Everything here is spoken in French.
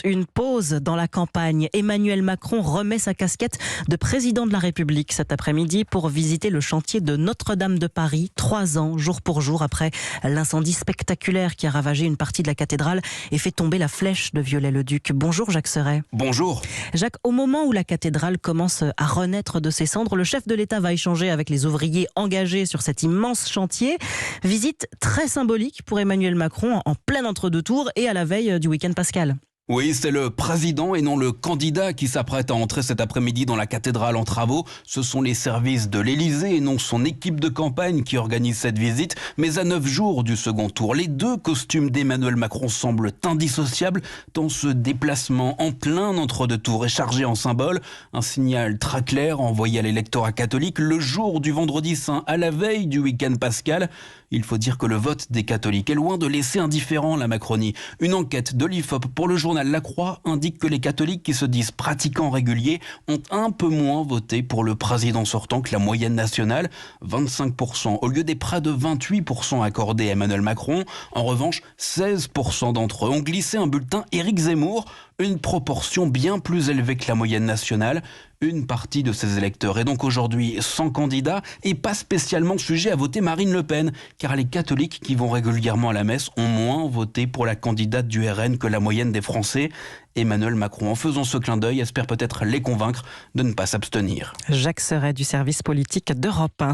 Une pause dans la campagne. Emmanuel Macron remet sa casquette de président de la République cet après-midi pour visiter le chantier de Notre-Dame de Paris, 3 ans, jour pour jour, après l'incendie spectaculaire qui a ravagé une partie de la cathédrale et fait tomber la flèche de Viollet-le-Duc. Bonjour Jacques Serret. Bonjour. Jacques, au moment où la cathédrale commence à renaître de ses cendres, le chef de l'État va échanger avec les ouvriers engagés sur cet immense chantier. Visite très symbolique pour Emmanuel Macron en plein entre-deux tours et à la veille du week-end pascal. Oui, c'est le président et non le candidat qui s'apprête à entrer cet après-midi dans la cathédrale en travaux. Ce sont les services de l'Élysée et non son équipe de campagne qui organise cette visite. Mais à 9 jours du second tour, les deux costumes d'Emmanuel Macron semblent indissociables tant ce déplacement en plein entre-deux tours est chargé en symboles. Un signal très clair envoyé à l'électorat catholique le jour du vendredi saint à la veille du week-end pascal. Il faut dire que le vote des catholiques est loin de laisser indifférent la Macronie. Une enquête de l'IFOP pour le journal La Croix indique que les catholiques qui se disent pratiquants réguliers ont un peu moins voté pour le président sortant que la moyenne nationale, 25%, au lieu des près de 28% accordés à Emmanuel Macron. En revanche, 16% d'entre eux ont glissé un bulletin Éric Zemmour, une proportion bien plus élevée que la moyenne nationale. Une partie de ces électeurs est donc aujourd'hui sans candidat et pas spécialement sujet à voter Marine Le Pen, car les catholiques qui vont régulièrement à la messe ont moins voté pour la candidate du RN que la moyenne des Français. Emmanuel Macron, en faisant ce clin d'œil, espère peut-être les convaincre de ne pas s'abstenir. Jacques Serret du service politique d'Europe 1.